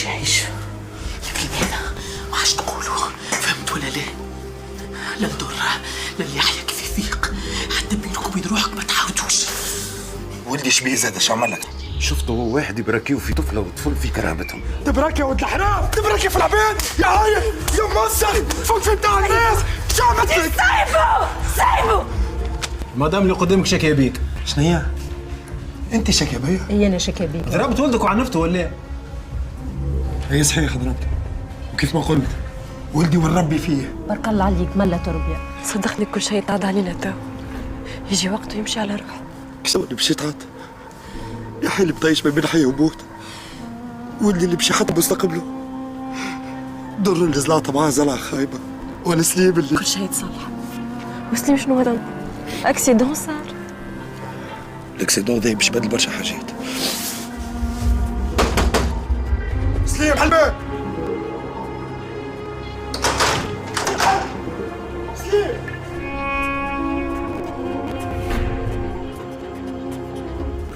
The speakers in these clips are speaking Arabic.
يعيش يعيش، لكن هنا ما عادش تقولوا فهمت ولا لا؟ لا نضر لا اللي يحيى كيف يفيق، حتى بينك وبين روحك ما تحاولوش. ولدي شبيه زاد شو عمل لك؟ شفته هو واحد يبراكيو في طفله وطفل في كرامتهم. تبراكي يا ولد الحرام، تبراكي في العبيد يا عايل يا موسخ، فوق في بتاع الناس، شو عملت لك؟ سايبه مدام اللي قدامك شكي بيك. شنو هي؟ انت شكي بيا؟ هي انا شكي بيك. ضربت ولدك وعنفته ولا ايه؟ هي صحيح ضربت، وكيف ما قلت ولدي والربي فيه. بارك الله عليك ملا تربيه. صدقني كل شيء طاد علينا تو، يجي وقته يمشي على روحه. كسوني باش يتعاد يا حيل بطيش ما بين حي وموت، ولدي اللي باش يحط مستقبله ضر اللي زلاطه معاه زلعه خايبه، وانا سليم اللي كل شيء يتصلح. وسليم شنو هذا؟ اكسيدون صار. الاكسيدون ده باش يبدل برشا حاجات. سليم حلبان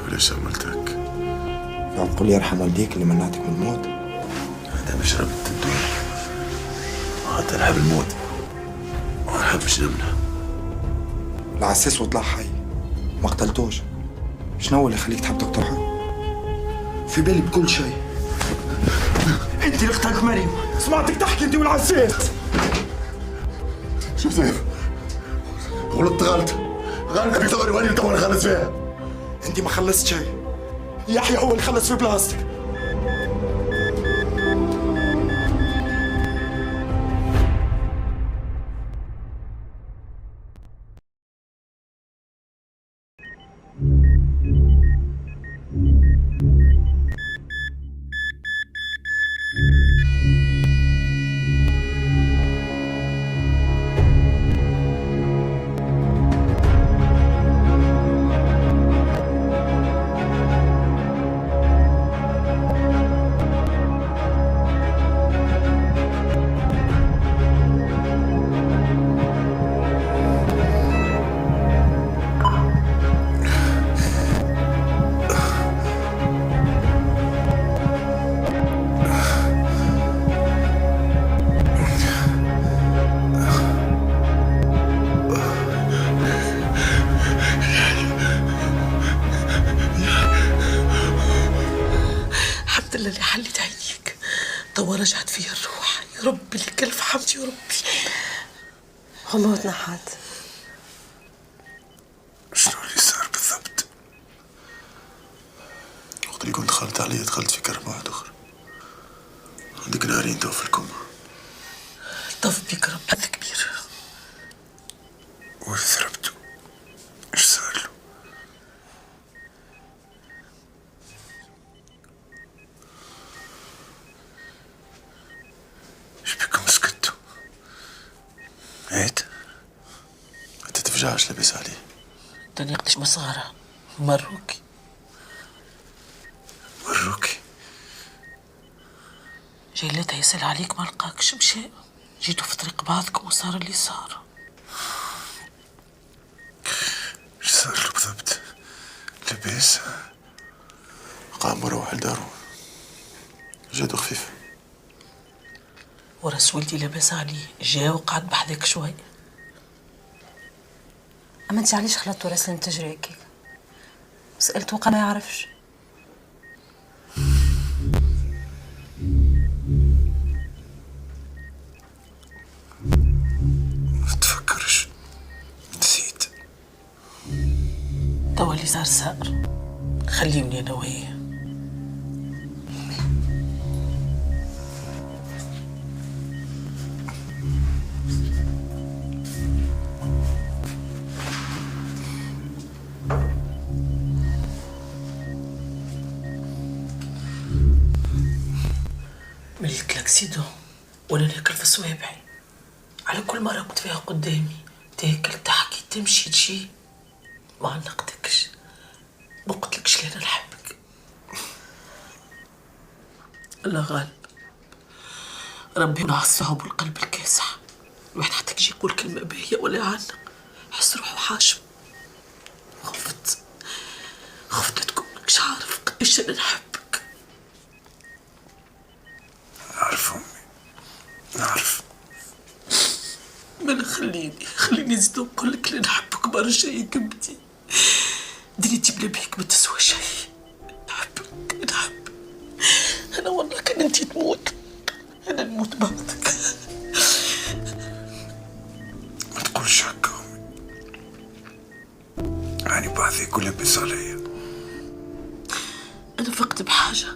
وليش عملتك؟ عم تقول لي يرحم والديك اللي منعتك من الموت؟ أنا مش ربط الدنيا، وحتى نحب الموت ما نحبش نمنع. العساس وطلع حي ما قتلتوش، شنو اللي يخليك تحب تقتلها؟ في بالي بكل شيء. انت اللي اختك مريم، سمعتك تحكي انت والعساس. شوف زيف، غلطت غلط ابي ثوري واني تو خلص فيها. انت ما خلصت شيء، يحيى هو اللي خلص في بلاستيك. اللي حلت عينيك توا رجعت فيها الروح. يا ربي لك الف حمد يا ربي. هموت نحات. شنو اللي صار بالضبط؟ وقت اللي كنت دخلت عليه دخلت في كرم واحد اخر، عندك نارين تو في الكم. طف بيك رب هذا كبير. وش ضربته؟ ايش صار له؟ ايش بكم سكتوا؟ عيت؟ انت تفجعش لاباس عليه. طريقتش مصغرة مروكي. مروكي؟ جيلتها يسأل عليك ما لقاكش مشى، جيتوا في طريق بعضكم وصار اللي صار. ايش صار له بالضبط؟ لاباس؟ قام وروح لدارو، جاتو خفيف. ورس ولدي لاباس عليه، جا وقعد بحذاك شوي. اما انت علاش خلطتو راسلين تجري هيك؟ سألت وقع ما يعرفش. ما تفكرش، نسيت. توا اللي صار خليوني انا وياه. ملت الاكسيدون وانا ناكل في صوابعي. على كل مرة كنت فيها قدامي تاكل تحكي تمشي تجي ما عنقتكش، ما قلتلكش لي انا نحبك. الله غالب، ربي مع الصعب والقلب الكاسح. الواحد حتى يجي يقول كلمة باهية ولا يعنق يحس روحه حاشم. خفت لا تكون ماكش عارف قديش انا نحبك. مالا خليني نزيد نقول لك اللي نحبك برشا يا كبتي. دنيتي بلا بيك ما تسوى شيء. نحبك. انا والله كان انتي تموت انا نموت بعدك. ما تقولش هكا راني بعضيك ولبس عليا. انا فقت بحاجه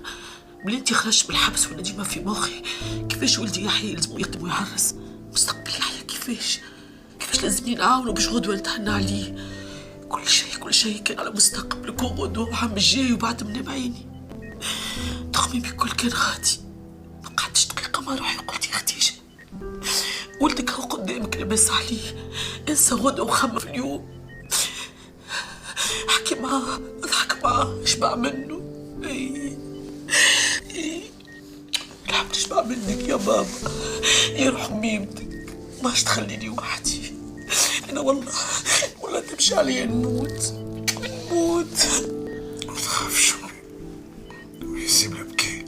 بلي انتي خرجت من الحبس وانا ديما في مخي كيفاش ولدي يحيى يلزم يخدم ويعرس. مستقبل يحيى كيفاش لازمني نعاونو باش غدوه نتهنى عليه. كل شيء كان على مستقبلك وغدوه وعام الجاي وبعد من بعيني. تخميمي كل كان غادي. ما قعدتش دقيقه ما روحي قلت يا خديجه ولدك هو قدامك لاباس عليه. انسى غدوه وخمم في اليوم. احكي معاه اضحك معاه اشبع منه. نحب نشبع منك يا بابا. يروح ميمتك ماش تخليني وحدي. انا والله تمشي عليا نموت. ما تخافش ويسيب البكي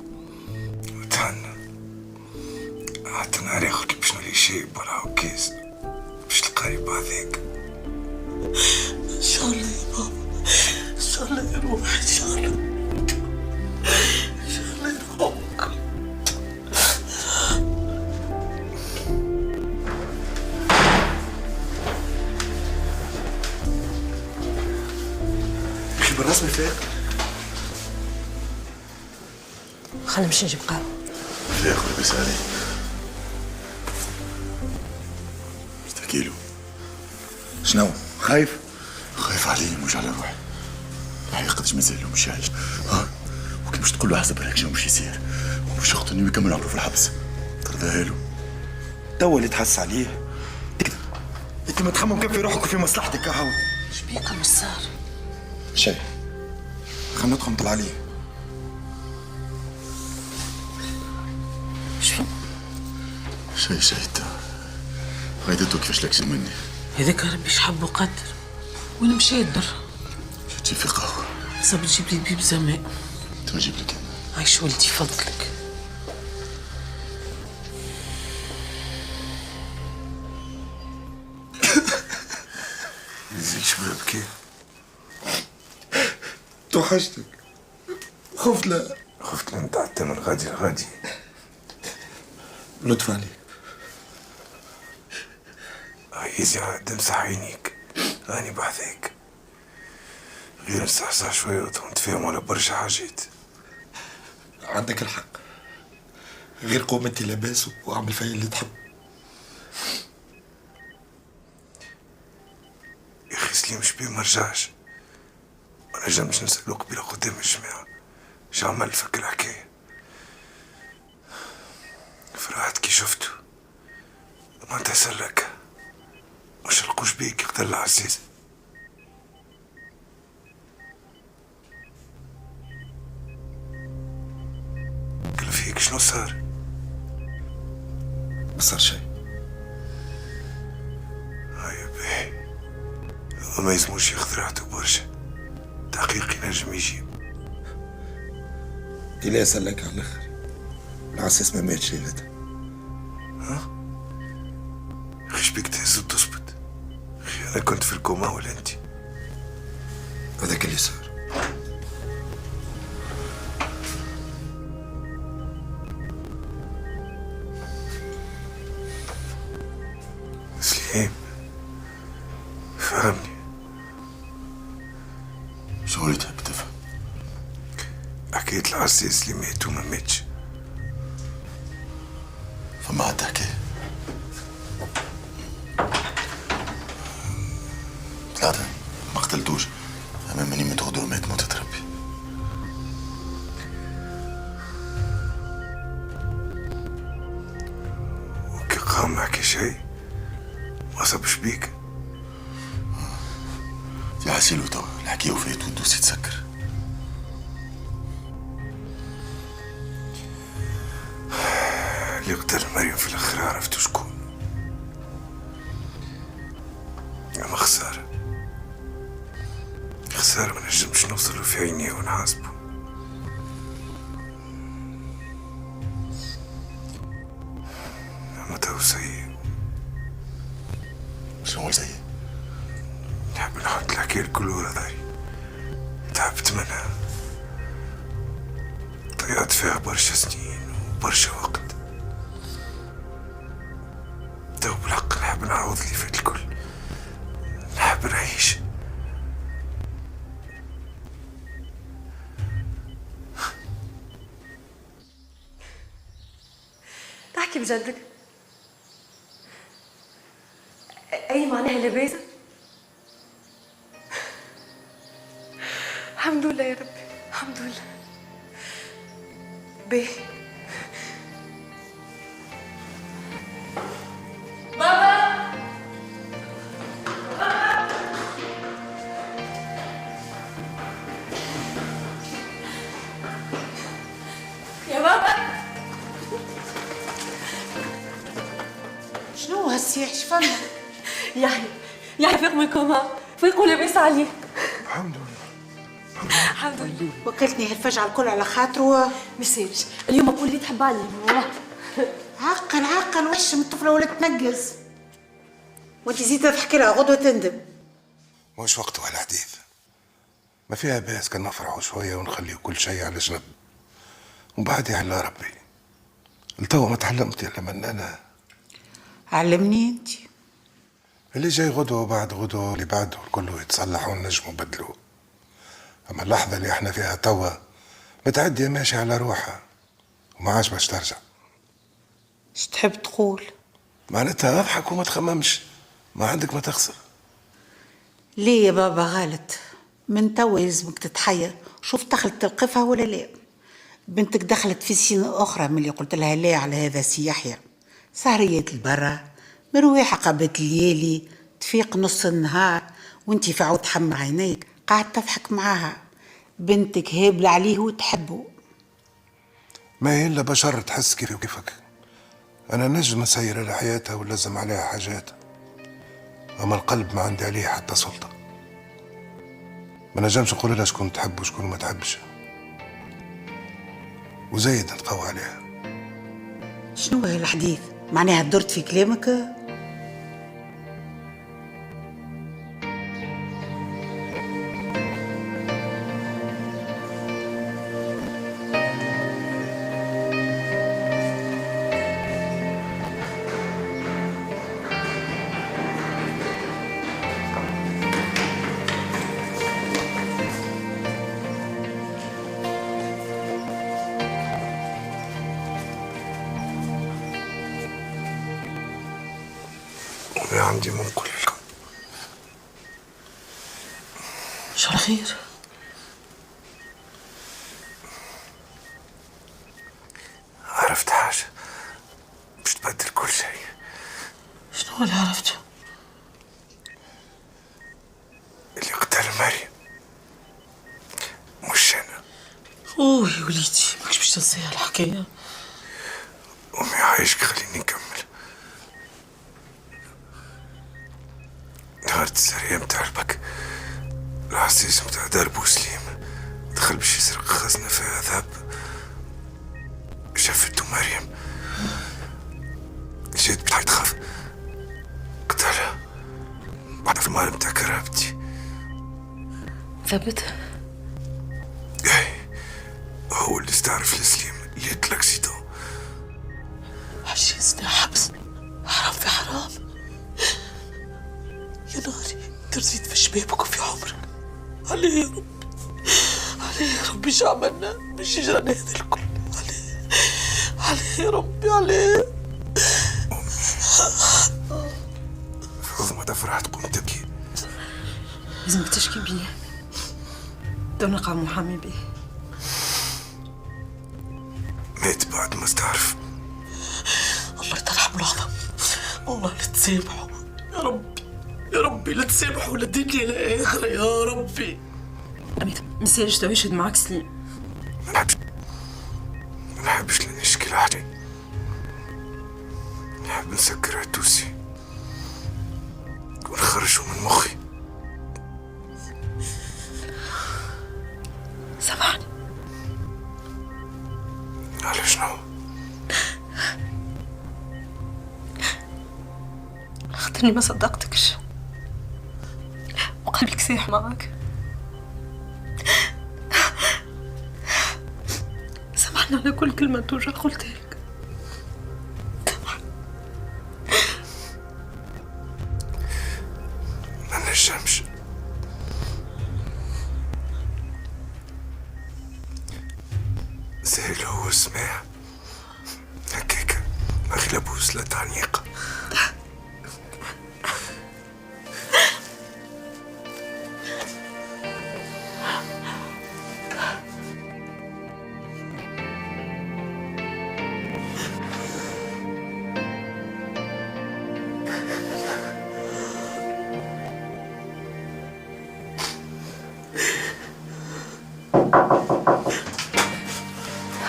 وتهنى. حتى نهار ياخدك باش نولي شيب ولا وكيس باش تلقاني بعضيك. ان شاء الله يا بابا. ان شاء الله يا روحي. ان شاء الله يرحمك. مشي بالرسمي فايق. خلينا نمشي نجيب قهوة. فايق ولبس عليه. اشتكي له. شنو خايف؟ خايف عليه مش على روحي. يحيى قداش مازال له مش عايش. وكي باش تقول له حسب راك شنو باش يصير ومش يقتلني ويكمل عمره في الحبس ترضاها له؟ توا اللي تحس عليه تكذب. انت ما تخمم كيف في روحك وفي مصلحتك يا عود. شبيك مش صار شيء. خلنا ندخل نطلع عليه. شيء غايدته كيفاش لك مني. هذاك ربي شحب وقدر. وين مشى الدر؟ تجيب في قهوة. صاب تجيب لي بيب زمان. تنجيب لك انا. عايش ولدي فضلك. يزيد شوية بكي. توحشتك. خفت لن تعدى من غادي. لطف عليك. عايز تمسح عينيك. راني بعثيك. غير نستحصح شوية ونتفاهم على برشا حاجات. عندك الحق. غير قوم انت لاباس واعمل فيا اللي تحب. يا اخي سليم شبيه ما رجعش. ما نجمش نسألو قبيله قدام الجماعة. عمل فك الحكاية. فرحت كي شفتو. ما تسلك. مش القوش بيك يقتل العزيز. قال فيك شنو صار؟ ما صار شيء. هيا باهي. ما يزموش ياخذ راحته برشا. تحقيق ينجم يجيب. لا سلك على الاخر. العساس ما ماتش ليلتها. اخي بيك تهز وتثبت. اخي انا كنت في الكوما ولا انت؟ هذاك اللي صار. سليم فهمني. شو اللي تحب تفهم؟ حكاية العزيز اللي مات وما ماتش. فما عاد حكاية. ثلاثة ما قتلتوش. أما مني متغدر مات موتة ربي. وكي قام معك شيء ما صابش بيك. في عسيلو توا الحكاية وفات والدوس يتسكر. اللي قتل مريم في الاخر عرفتو شكون. اما خسارة ما نجمش نوصلو في عينيه ونحاسبو. اما تو سيء ضيعت فيها برشا سنين وبرشا وقت. تو بالحق نحب نعوض اللي فات الكل، نحب نعيش. تحكي بجدك؟ أي معناها لباسة؟ الحمد لله يا ربي، الحمد لله. باهي بابا، يا بابا. شنو هالسيح شفنا؟ يحيى فيق من كوما، فيق ولاباس عليه. الحمد لله. الحمد لله. وكلتني هالفجعة الكل على خاطره. مساج اليوم أقول لي تحب علي والله. عقل وش من الطفلة ولا تنقز. وانت زيد تحكي لها غدوة تندم. مش وقت ولا حديث، ما فيها باس كان نفرحوا شوية ونخليوا كل شيء على جنب وبعد على ربي. لتوا ما تعلمت إلا من أنا. علمني انت. اللي جاي غدوة وبعد غدوة اللي بعده كله يتصلح ونجموا بدلوا. أما اللحظة اللي احنا فيها توا متعدية ماشي على روحها وما عادش باش ترجع. ايش تحب تقول؟ معناتها اضحك وما تخممش، ما عندك ما تخسر. ليه يا بابا غلط؟ من توا يلزمك تتحير، شوف دخلت توقفها ولا لا؟ بنتك دخلت في سن أخرى من اللي قلت لها لا على هذا سي يحيى. سهريات البرا، مرويحة قبل الليالي، تفيق نص النهار وانتي في عود حم عينيك قاعد تضحك معاها. بنتك هابلة عليه وتحبه. ما هي إلا بشر تحس كيفي وكيفك. أنا نجم نسير على حياتها ولازم عليها حاجات، أما القلب ما عندي عليه حتى سلطة. ما نجمش نقول لها شكون تحب وشكون ما تحبش، وزايد نتقوى عليها. شنو هالحديث؟ معناها درت في كلامك؟ وما عندي ما نقول لكم. شو الخير؟ عرفت حاجة باش تبدل كل شيء. شنو اللي عرفته؟ اللي قتل مريم مش أنا. اوه يا وليدي، ماكش باش تنسى الحكاية. أمي عايشك خليني نكمل. نهار السرية متاع البك العزيز متاع دار بوسليم دخل باش يسرق خزنة فيها ذهب، شافته مريم جات باش تخاف قتلها بعد في المال متاع كرابتي. ثبت؟ اي هو اللي استعرف لسليم اللي تلاكسيدون. عشرين سنة حبس، حرام في حرام. يا ناري، ترزيد في شبابك وفي عمرك. عليه يا ربي، عليه يا ربي، شو عملنا باش يجرانا هذا الكل؟ عليه يا ربي، عليه. فوز ما تفرح تقوم تبكي. لازمك تشكي بيه، تو نلقى محامي بيه. مات بعد ما استعرف. الله يترحم العظم، الله لا تسامحوا يا ربي، يا ربي لا تسامحوا، لا تديني الى اخره يا ربي. أميت مساج تو يشهد معاك سليم. ما نحبش نشكي لحد، نحب نسكر عتوسي ونخرجه من مخي. سامحني. على شنو؟ خاطرني ما صدقتكش وقلبك ساح معاك. سامحني سامحني على كل كلمة توجع قلتها لك. ما نجمش. زي هو سماع هكاك أغلب وصلت عنيقة.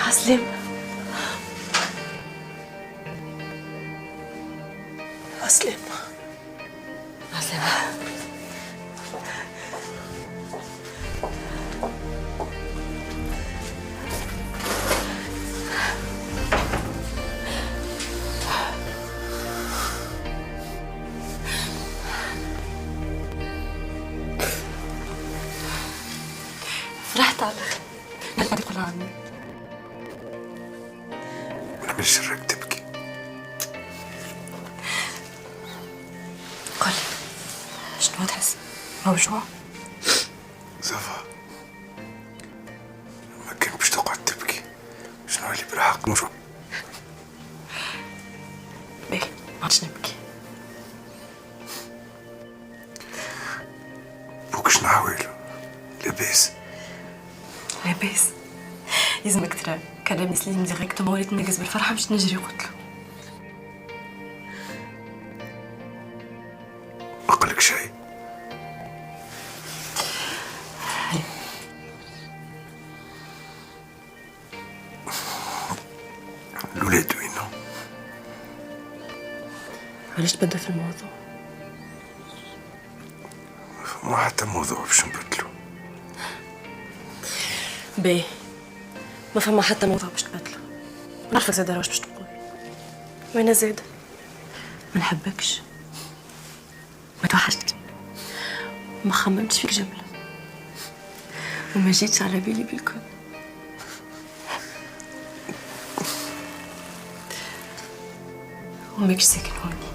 عسلامة. عسلامة. عسلامة. فرحت على ما تقول عني. مش راك تبكي. قولي شنو تحس؟ موجوع؟ صفا ما كان باش تقعد تبكي. شنو اللي بالحق موجوع؟ باهي ما عادش نبكي. بوك شنو عويلو؟ لاباس؟ لاباس. يلزمك ترى كلامي سليم ديريكتومون وليت ننقز بالفرحة باش نجري قلتلو. ما قالك شيء؟ الولاد وينهم؟ علاش تبدل في الموضوع؟ ما حتى موضوع باش نبدلو. باهي ما فما حتى موضوع باش تبدلو. نعرفك زاده واش باش تقول. وين زاده؟ ما نحبكش، ما توحشتش، ما خممتش فيك جمله، وما جيتش على بالي بالكل. وماكش ساكن هوني.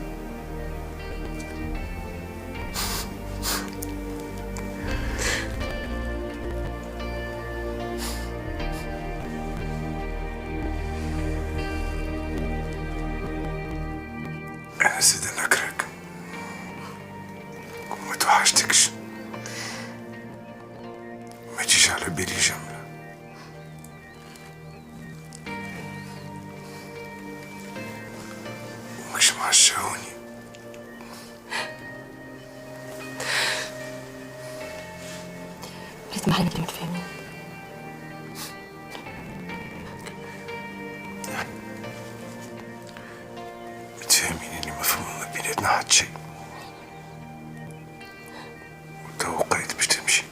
أنا زيد نكرهك وما توحشتكش. ما تجيش على بالي جملة. ومش معشهوني. بليت معانا كلمة فاهمين. متفاهمين اني مفهوم ما بيناتنا حد شيء. وتو قايد باش تمشي.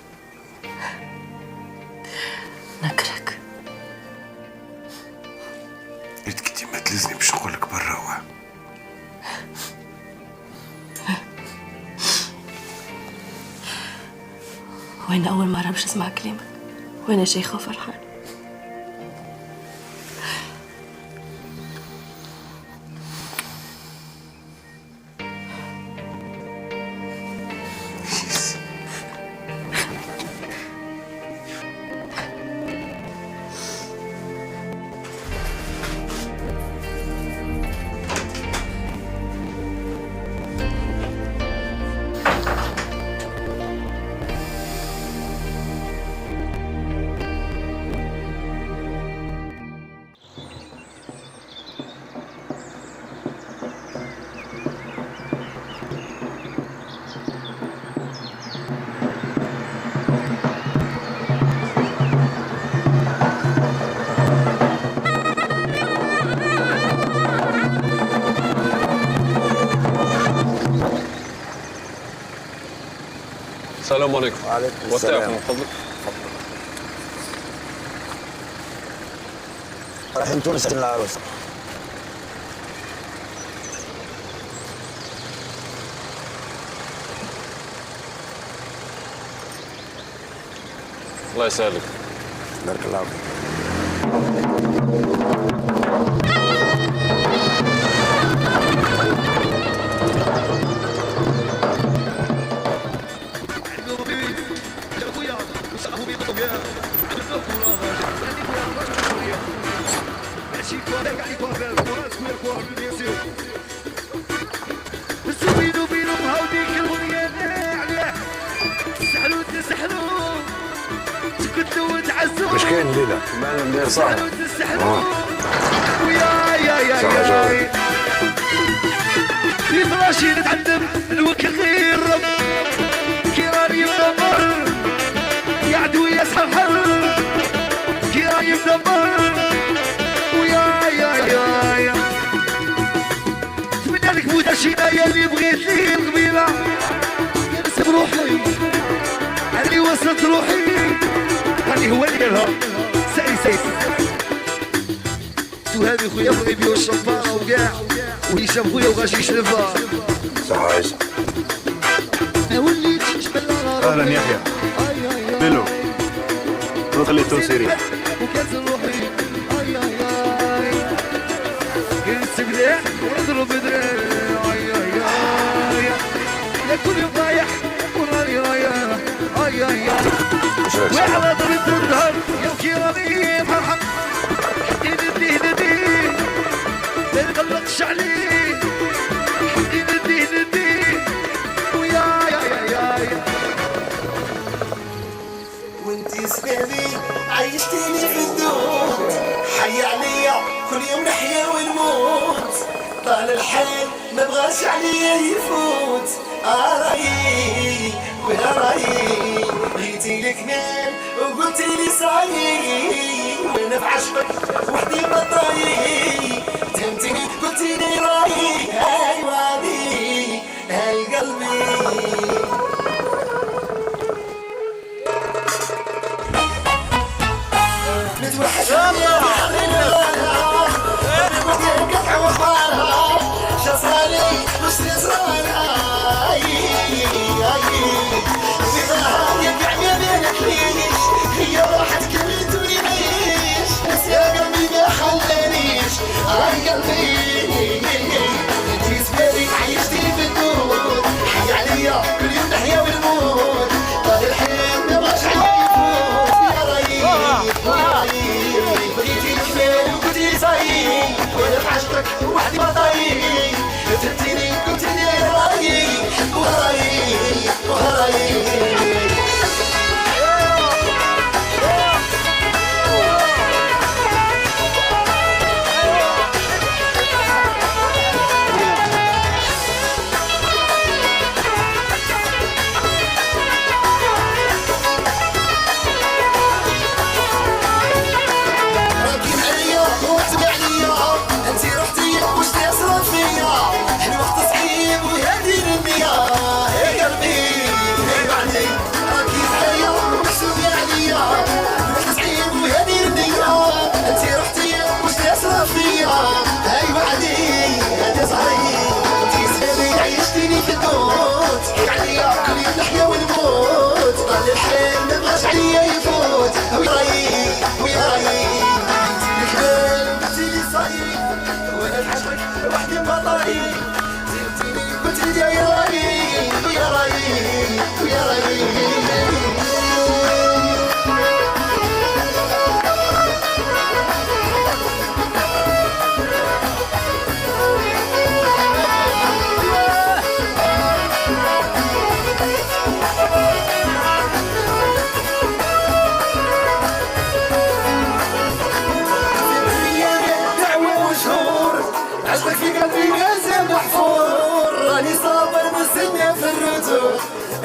نكرهك. ريت كنتي ما تلزني باش نقولك بالروع. وانا اول مرة باش نسمع كلامك وانا شيخة وفرحانة. السلام عليكم. وعليكم السلام. وثائق من فضلك. رايحين تونس عشان العروسة. الله يسهلك. بارك الله فيك. مش كاين ليلة معلم داير صاحب في فراشي نتعذب الوكل غير رب كيراني مدمر يا عدوي يسحر حر كيراني مدمر ويا نتمنى لك موت شي اللي بغيت لي القبيلة نسب روحي اللي وصلت روحي هاني هو اللي قالها ساي وهذه خويا بغيبي والشفارة وكاع وهشام خويا وغاشي شلفة صح عيسى. اهلا يحيى بيلو نخلي التونسي يريح. قلت بليح ونضرب دراع يا كل يوم رايح وراني رايح وعلى ضربة الظهر يا كيراني فرحان ندي ما نقلقش عليه ندي ويا وانتي سبابي عيشتيني في الدود حي عليا كل يوم نحيا ونموت طال الحال ما بغاش عليا يفوت رايي ويا رايي بغيتي لك مال وقلتي لي صايي وانا في عشقك وحدي ما طايي فهمتيني قلتي لي رايي هاي وادي هاي قلبي نتوحش شصالي مش نزرانها يبيع بينك ليش هي راحت كل دوني عيش بس يا قلبي ما خلانيش قلبي انتي سبالي عيشتي في الدود حي عليا كل يوم نحيا ونموت طال الحين ما بغاش عليا يفوت يا رايي بغيتي الكمال وقلتي صايي وانا في عشقك وحدي ما طايي فهمتيني قلتي لي رايي ورايي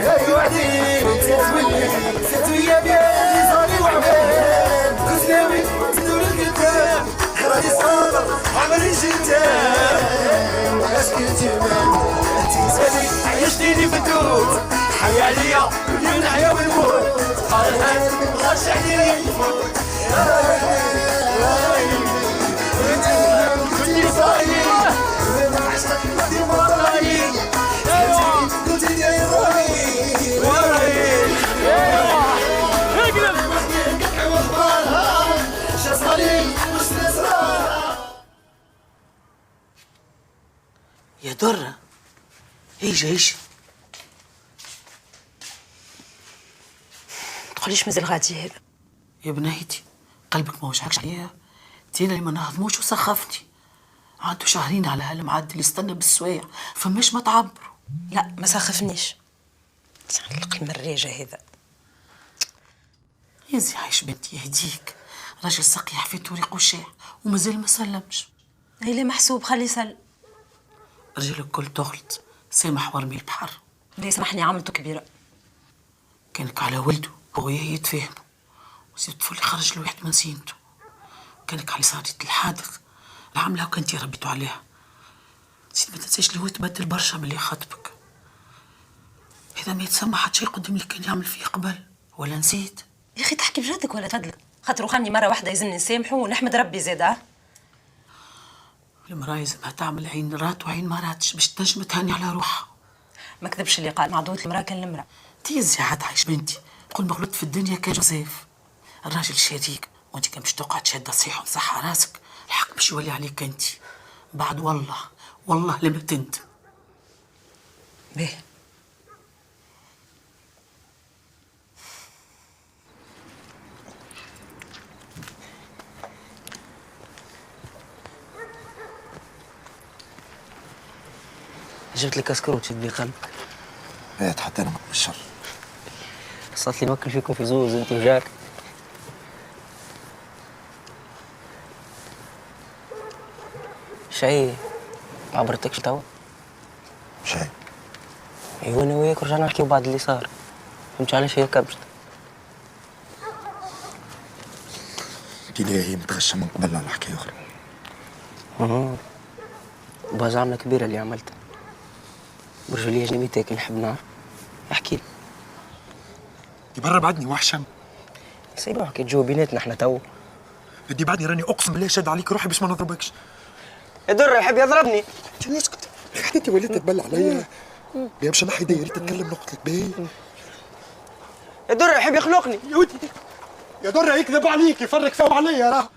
هاي وعدين تتولي ستويا بيالي صالي وعبان كنت ناوي تدور القدام راني صابر عمري جدام اش كنت يمان انتي سالي عيشتيني في الدود حي عليا كل يوم نحيا ونموت قال الحال مبغاش عليا يفوت كنتي صايي وانا عشقك وحدي ما رايي قلتي لي رايي شصالي درة ايش تقوليش مازال غادي هذا. يا بنيتي قلبك ما وجعكش عليها؟ تينا اللي ما نهضموش وسخفتني. عدوا شهرين على هالمعد اللي استنى بالسوايع فماش ما تعبروا. لا ما سخفنيش. تعلق المراجة هذا. يا زي عايش بنتي يهديك، راجل سقيح في طريق وشاع ومازال ما سلمش. هي اللي محسوب خلي يسلم. رجل الكل تغلط، سامح ورمي البحر. اللي سامحني عملته كبيرة. كانك على ولده وياه يتفاهموا، وزيد الطفل خرج الواحد من سينته. كانك على صارت الحادث العاملة وكنتي ربيتوا عليها. زيد ما تنساش اللي هو تبدل برشا من اللي خاطبك. هذا ما يتسمى حتى شي قدام اللي كان يعمل فيه قبل، ولا نسيت؟ يا اخي تحكي بجدك ولا تفدلك؟ خاطر خلني مرة واحدة يلزمني نسامحه ونحمد ربي زاد. المرأة لازمها تعمل عين رات وعين ما راتش باش تنجم تهني على روحها. ما كذبش اللي قال معضوة المرأة كان المرأة. تيزي عاد عايش بنتي، كل ما غلطت في الدنيا كان جوزيف. الراجل شريك وانت كان باش تقعد شاده صيح ونصحى راسك، الحق باش يولي عليك انت. بعد والله لما تندم. باهي. جبت لك كسكروت يدي قلبك. لا حتى انا بالشر. صارت لي نوكل فيكم في زوز انت وجاك. شاي ما عبرتكش توا؟ شاي؟ ايوا انا وياك رجعنا نحكيو بعد اللي صار. فهمت علاش هي كبرت؟ كي هي متغشة من قبل على حكاية أخرى. باز عملة كبيرة اللي عملتها. برجولية أجنبيتك نحب نعرف. احكي لي. برا بعدني وحشم. سيبوا حكي جو بيناتنا احنا تو. بدي بعدني راني أقسم بالله شاد عليك روحي باش ما نضربكش. يا درة يحب يضربني. اسكت. حتى انت وليت تبل عليا. يا باش نحي دايري تتكلم نقتلك باهي. يا درة يحب يخلقني. يا ودي يا درة يكذب عليك يفرق فيهم عليا راه.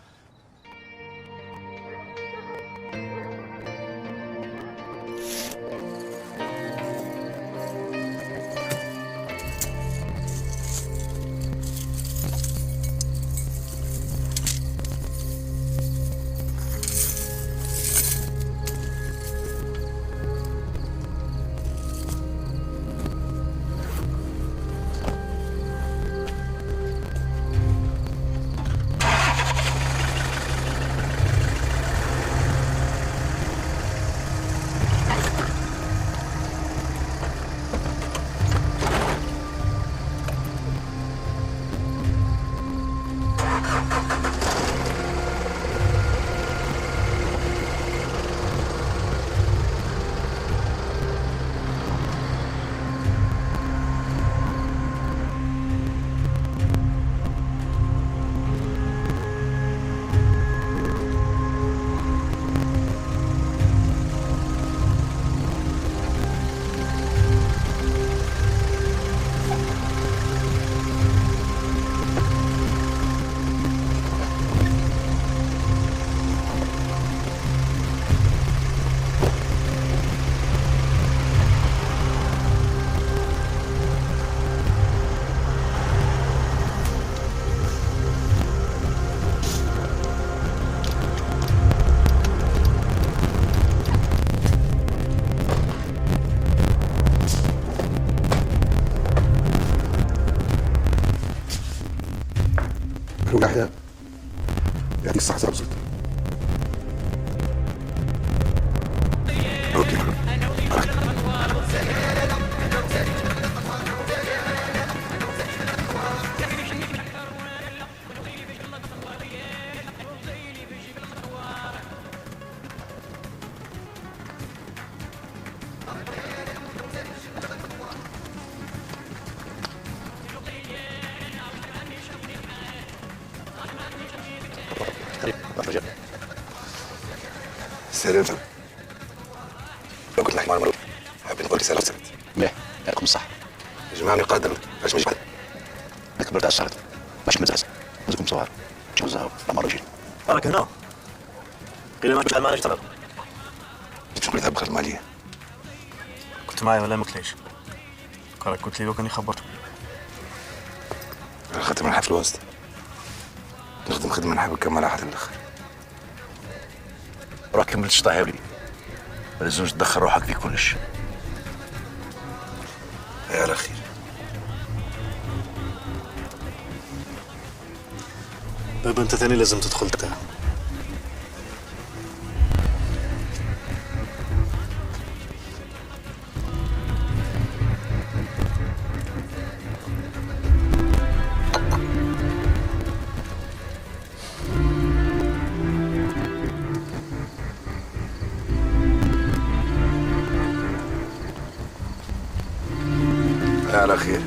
يحيى يعطيك الصحة زبزت. اوكي سلام. لو كنت نحكي مع المرور حبيت نقول رسالة وصلت. مليح يعطيكم الصحة. يا جماعة قادم باش ما يجي بعد. كبرت على الشهر باش مزعز نزكم صغار تجيبوا الزهر لما رجل راك هنا قيل ما كنتش معنا تبع. شكون اللي ذهب خدم عليا؟ وقفت معي ولا مكليش؟ قالك قلت لي لو كاني خبرته. على خاطر ما نحبش الواسطة. نخدم خدمة نحب نكملها حتى الآخر. روح كمل الشطاحة ولي. ما لازمش تدخل روحك في كلش. يا على خير. بابا انت ثاني لازم تدخل تاع. على خير.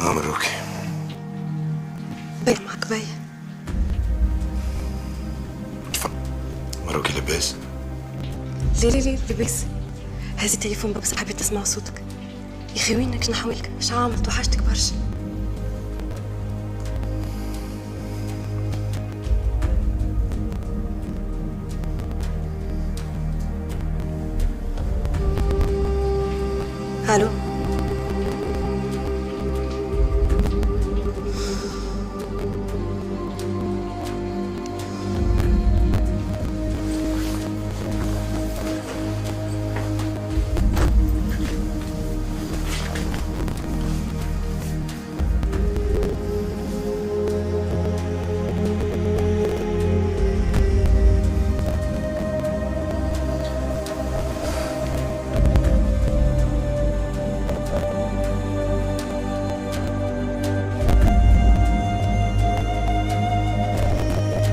مبروك. باين معك باين. مبروك لاباس؟ ليه لاباس. هذا التليفون بس حبيت نسمع صوتك. يا اخي وينك؟ شنو حوالك؟ اش عامل؟ توحشتك برشا.